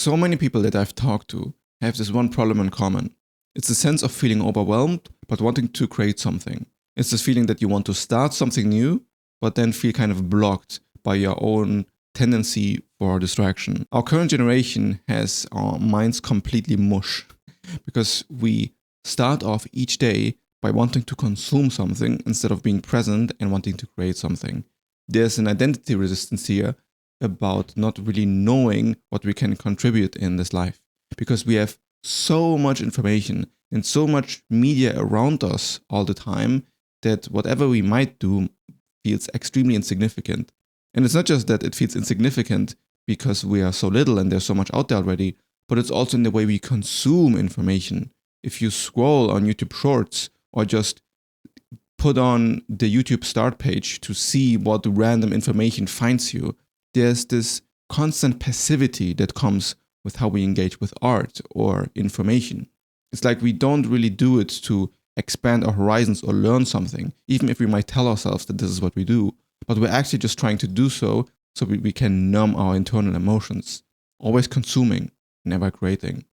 So many people that I've talked to have this one problem in common. It's the sense of feeling overwhelmed, but wanting to create something. It's this feeling that you want to start something new, but then feel kind of blocked by your own tendency for distraction. Our current generation has our minds completely mush because we start off each day by wanting to consume something instead of being present and wanting to create something. There's an identity resistance here about not really knowing what we can contribute in this life because we have so much information and so much media around us all the time that whatever we might do feels extremely insignificant. And it's not just that it feels insignificant because we are so little and there's so much out there already, but it's also in the way we consume information. If you scroll on YouTube Shorts or just put on the YouTube start page to see what random information finds you, there's this constant passivity that comes with how we engage with art or information. It's like we don't really do it to expand our horizons or learn something, even if we might tell ourselves that this is what we do. But we're actually just trying to do so we can numb our internal emotions. Always consuming, never creating.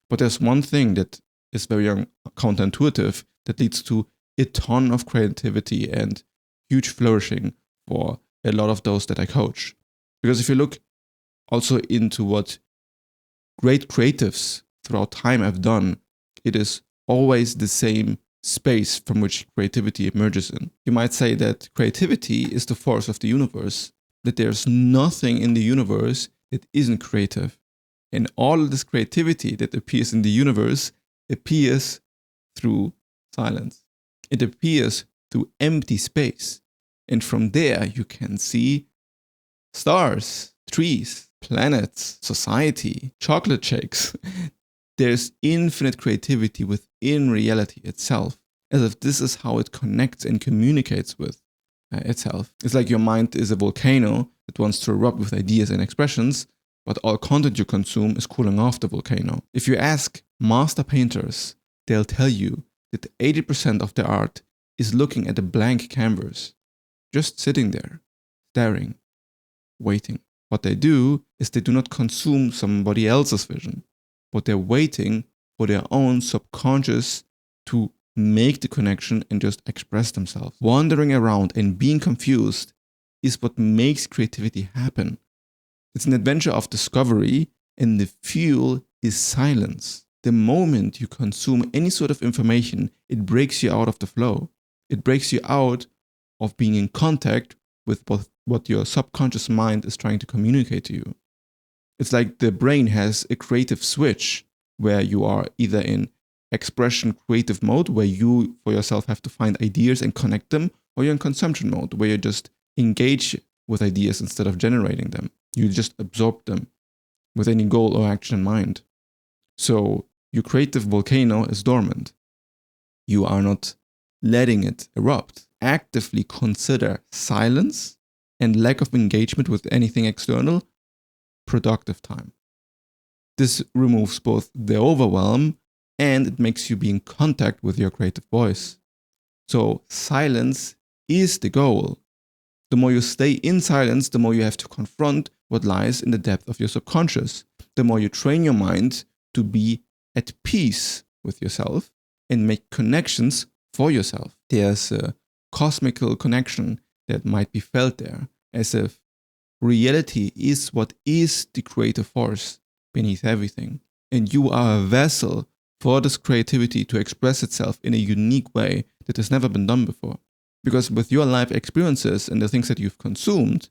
But there's one thing that is very counterintuitive that leads to a ton of creativity and huge flourishing for a lot of those that I coach. Because if you look also into what great creatives throughout time have done, it is always the same space from which creativity emerges in. You might say that creativity is the force of the universe, that there's nothing in the universe that isn't creative. And all of this creativity that appears in the universe appears through silence. It appears through empty space. And from there you can see stars, trees, planets, society, chocolate shakes. There's infinite creativity within reality itself, as if this is how it connects and communicates with itself. It's like your mind is a volcano that wants to erupt with ideas and expressions, but all content you consume is cooling off the volcano. If you ask master painters, they'll tell you that 80% of their art is looking at a blank canvas, just sitting there, staring, waiting. What they do is they do not consume somebody else's vision, but they're waiting for their own subconscious to make the connection and just express themselves. Wandering around and being confused is what makes creativity happen. It's an adventure of discovery, and the fuel is silence. The moment you consume any sort of information, it breaks you out of the flow. It breaks you out of being in contact with what your subconscious mind is trying to communicate to you. It's like the brain has a creative switch where you are either in expression creative mode, where you for yourself have to find ideas and connect them, or you're in consumption mode, where you just engage with ideas instead of generating them. You just absorb them with any goal or action in mind. So your creative volcano is dormant. You are not letting it erupt. Actively consider silence and lack of engagement with anything external productive time. This removes both the overwhelm and it makes you be in contact with your creative voice. So silence is the goal. The more you stay in silence, the more you have to confront what lies in the depth of your subconscious. The more you train your mind to be at peace with yourself and make connections for yourself. There's a cosmical connection that might be felt there, as if reality is what is the creative force beneath everything. And you are a vessel for this creativity to express itself in a unique way that has never been done before. Because with your life experiences and the things that you've consumed,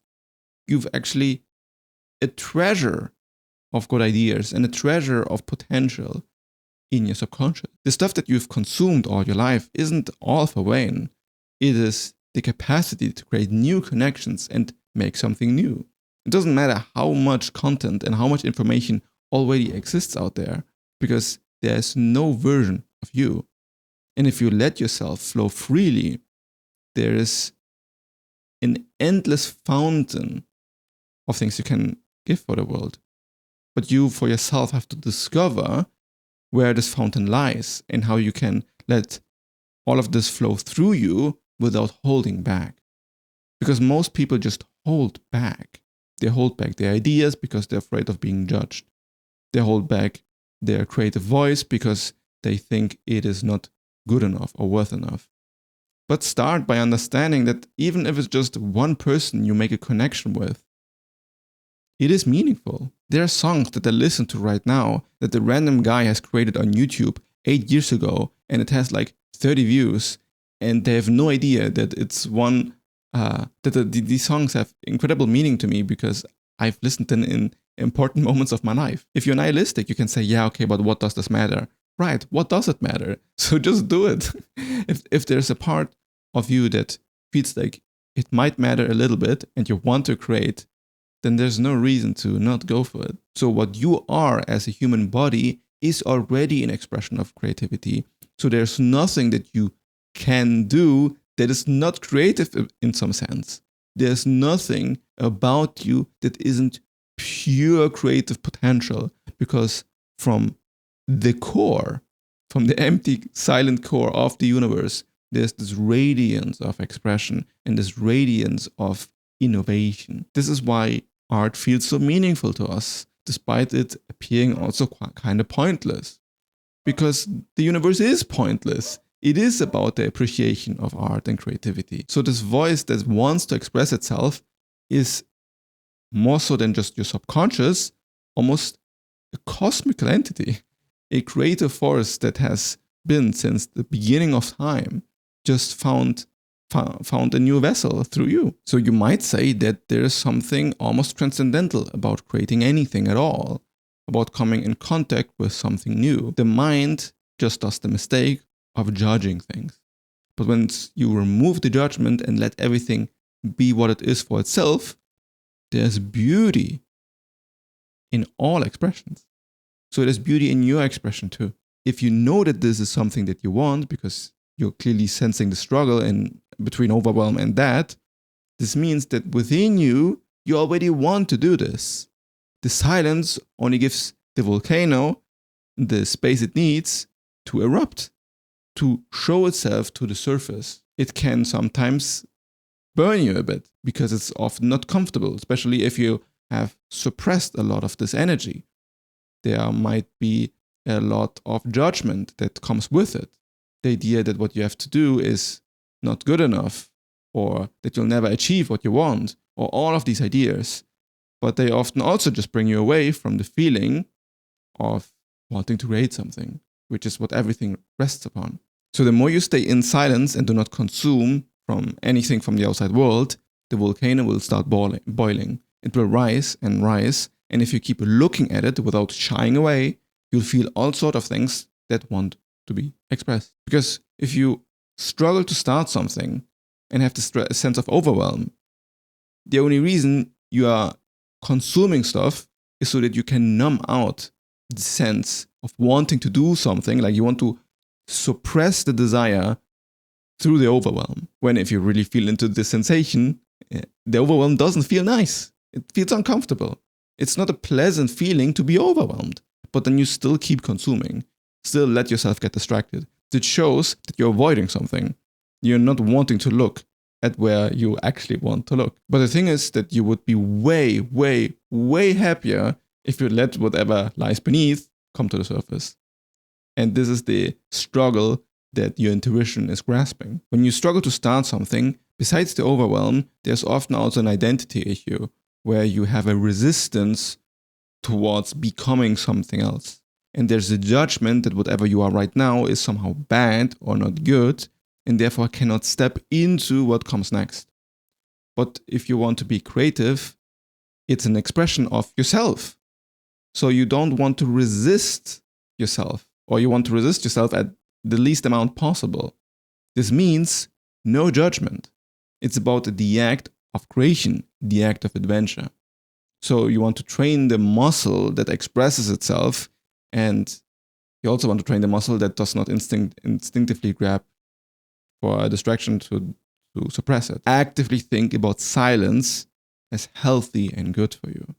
you've actually a treasure of good ideas and a treasure of potential in your subconscious. The stuff that you've consumed all your life isn't all for vain. It is the capacity to create new connections and make something new. It doesn't matter how much content and how much information already exists out there, because there's no version of you. And if you let yourself flow freely, there is an endless fountain of things you can give for the world. But you for yourself have to discover where this fountain lies and how you can let all of this flow through you without holding back. Because most people just hold back. They hold back their ideas because they're afraid of being judged. They hold back their creative voice because they think it is not good enough or worth enough. But start by understanding that even if it's just one person you make a connection with, it is meaningful. There are songs that I listen to right now that the random guy has created on YouTube 8 years ago, and it has like 30 views, and they have no idea that it's one, these songs have incredible meaning to me because I've listened to them in important moments of my life. If you're nihilistic, you can say, yeah, okay, but what does this matter? Right, what does it matter? So just do it. If there's a part of you that feels like it might matter a little bit and you want to create, then there's no reason to not go for it. So what you are as a human body is already an expression of creativity. So there's nothing that you can do that is not creative in some sense. There's nothing about you that isn't pure creative potential, because from the core, from the empty, silent core of the universe, there's this radiance of expression and this radiance of innovation. This is why art feels so meaningful to us, despite it appearing also kind of pointless. Because the universe is pointless. It is about the appreciation of art and creativity. So this voice that wants to express itself is more so than just your subconscious, almost a cosmical entity, a creative force that has been since the beginning of time, just found a new vessel through you. So you might say that there is something almost transcendental about creating anything at all, about coming in contact with something new. The mind just does the mistake of judging things. But once you remove the judgment and let everything be what it is for itself, there's beauty in all expressions. So there's beauty in your expression too. If you know that this is something that you want, because you're clearly sensing the struggle in between overwhelm and that, this means that within you, you already want to do this. The silence only gives the volcano the space it needs to erupt, to show itself to the surface. It can sometimes burn you a bit because it's often not comfortable, especially if you have suppressed a lot of this energy. There might be a lot of judgment that comes with it. The idea that what you have to do is not good enough, or that you'll never achieve what you want, or all of these ideas. But they often also just bring you away from the feeling of wanting to create something, which is what everything rests upon. So the more you stay in silence and do not consume from anything from the outside world, the volcano will start boiling. It will rise, and if you keep looking at it without shying away, you'll feel all sorts of things that want to be expressed. Because if you struggle to start something and have this sense of overwhelm, the only reason you are consuming stuff is so that you can numb out the sense of wanting to do something, like you want to suppress the desire through the overwhelm. When if you really feel into the sensation, the overwhelm doesn't feel nice. It feels uncomfortable. It's not a pleasant feeling to be overwhelmed, but then you still keep consuming, still let yourself get distracted. It shows that you're avoiding something. You're not wanting to look at where you actually want to look. But the thing is that you would be way, way, way happier if you let whatever lies beneath come to the surface. And this is the struggle that your intuition is grasping. When you struggle to start something, besides the overwhelm, there's often also an identity issue where you have a resistance towards becoming something else. And there's a judgment that whatever you are right now is somehow bad or not good, and therefore cannot step into what comes next. But if you want to be creative, it's an expression of yourself. So you don't want to resist yourself, or you want to resist yourself at the least amount possible. This means no judgment. It's about the act of creation, the act of adventure. So you want to train the muscle that expresses itself, and you also want to train the muscle that does not instinctively grab for a distraction to suppress it. Actively think about silence as healthy and good for you.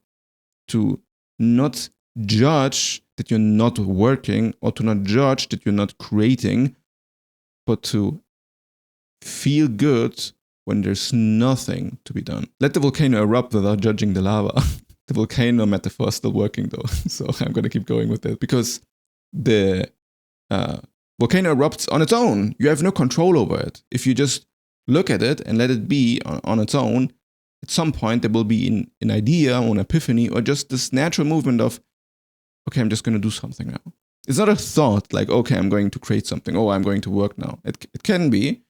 To not judge that you're not working, or to not judge that you're not creating, but to feel good when there's nothing to be done. Let the volcano erupt without judging the lava. The volcano metaphor is still working though, so I'm going to keep going with it because the volcano erupts on its own. You have no control over it. If you just look at it and let it be on its own, at some point there will be an idea or an epiphany or just this natural movement of, okay, I'm just going to do something now. It's not a thought like, okay, I'm going to create something. Oh, I'm going to work now. It can be,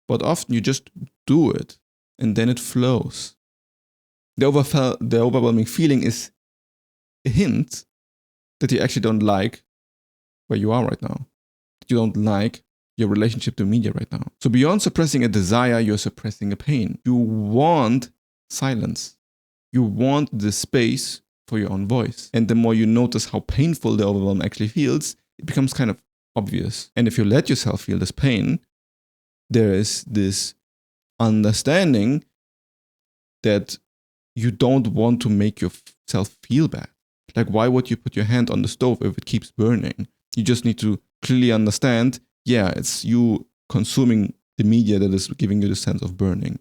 but often you just do it and then it flows. The overwhelming feeling is a hint that you actually don't like where you are right now. That you don't like your relationship to media right now. So beyond suppressing a desire, you're suppressing a pain. You want silence. You want the space for your own voice. And the more you notice how painful the overwhelm actually feels, it becomes kind of obvious. And if you let yourself feel this pain, there is this understanding that you don't want to make yourself feel bad. Like, why would you put your hand on the stove if it keeps burning? You just need to clearly understand, yeah, it's you consuming the media that is giving you the sense of burning.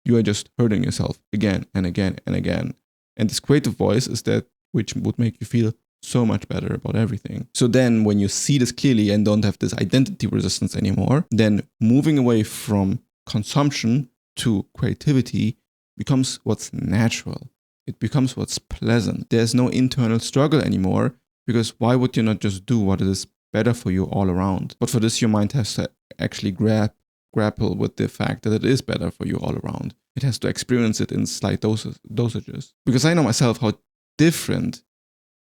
You are just hurting yourself again and again and again. And this creative voice is that which would make you feel so much better about everything. So then when you see this clearly and don't have this identity resistance anymore, then moving away from consumption to creativity becomes what's natural. It becomes what's pleasant. There's no internal struggle anymore, because why would you not just do what is better for you all around? But for this, your mind has to actually grapple with the fact that it is better for you all around. It has to experience it in slight dosages. Because I know myself how different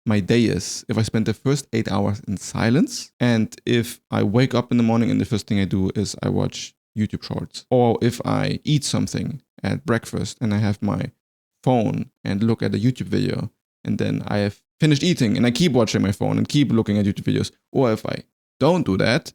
my day is if I spend the first 8 hours in silence, and if I wake up in the morning and the first thing I do is I watch YouTube shorts, or if I eat something at breakfast and I have my phone and look at a YouTube video, and then I have finished eating and I keep watching my phone and keep looking at YouTube videos. Or if I don't do that,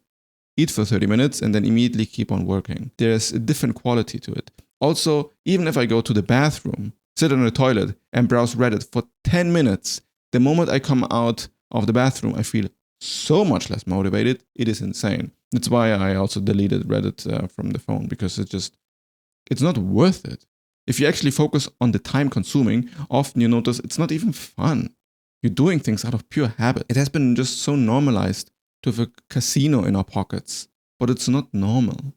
eat for 30 minutes and then immediately keep on working. There's a different quality to it. Also, even if I go to the bathroom, sit on the toilet and browse Reddit for 10 minutes, the moment I come out of the bathroom, I feel so much less motivated. It is insane. That's why I also deleted Reddit from the phone, because it's not worth it. If you actually focus on the time consuming, often you notice it's not even fun. You're doing things out of pure habit. It has been just so normalized to have a casino in our pockets, but it's not normal.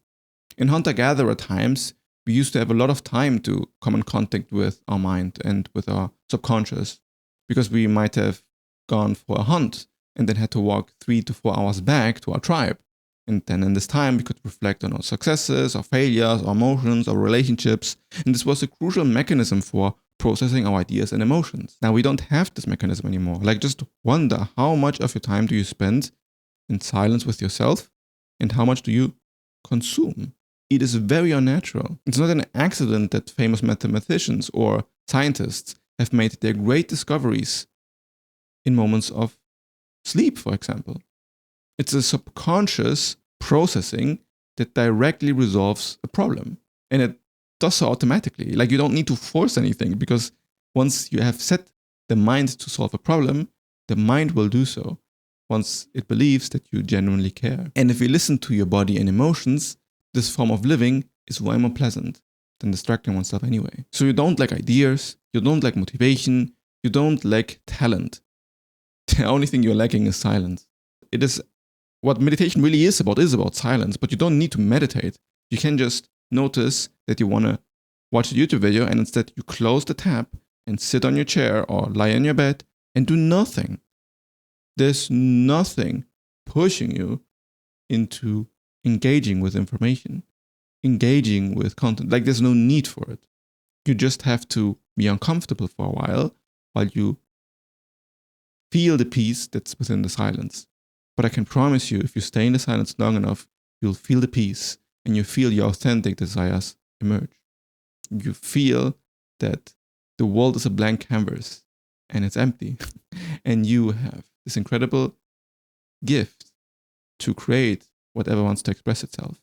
In hunter-gatherer times, we used to have a lot of time to come in contact with our mind and with our subconscious, because we might have gone for a hunt and then had to walk 3 to 4 hours back to our tribe. And then in this time, we could reflect on our successes, our failures, our emotions, our relationships. And this was a crucial mechanism for processing our ideas and emotions. Now we don't have this mechanism anymore. Like, just wonder, how much of your time do you spend in silence with yourself, and how much do you consume? It is very unnatural. It's not an accident that famous mathematicians or scientists have made their great discoveries in moments of sleep, for example. It's a subconscious processing that directly resolves a problem. And it does so automatically. Like, you don't need to force anything, because once you have set the mind to solve a problem, the mind will do so once it believes that you genuinely care. And if you listen to your body and emotions, this form of living is way more pleasant than distracting oneself anyway. So you don't lack ideas, you don't lack motivation, you don't lack talent. The only thing you're lacking is silence. It is what meditation really is about silence, but you don't need to meditate. You can just notice that you want to watch a YouTube video, and instead you close the tab and sit on your chair or lie in your bed and do nothing. There's nothing pushing you into engaging with information, engaging with content. Like, there's no need for it. You just have to be uncomfortable for a while you feel the peace that's within the silence. But I can promise you, if you stay in the silence long enough, you'll feel the peace, and you feel your authentic desires emerge. You feel that the world is a blank canvas and it's empty. And you have this incredible gift to create whatever wants to express itself.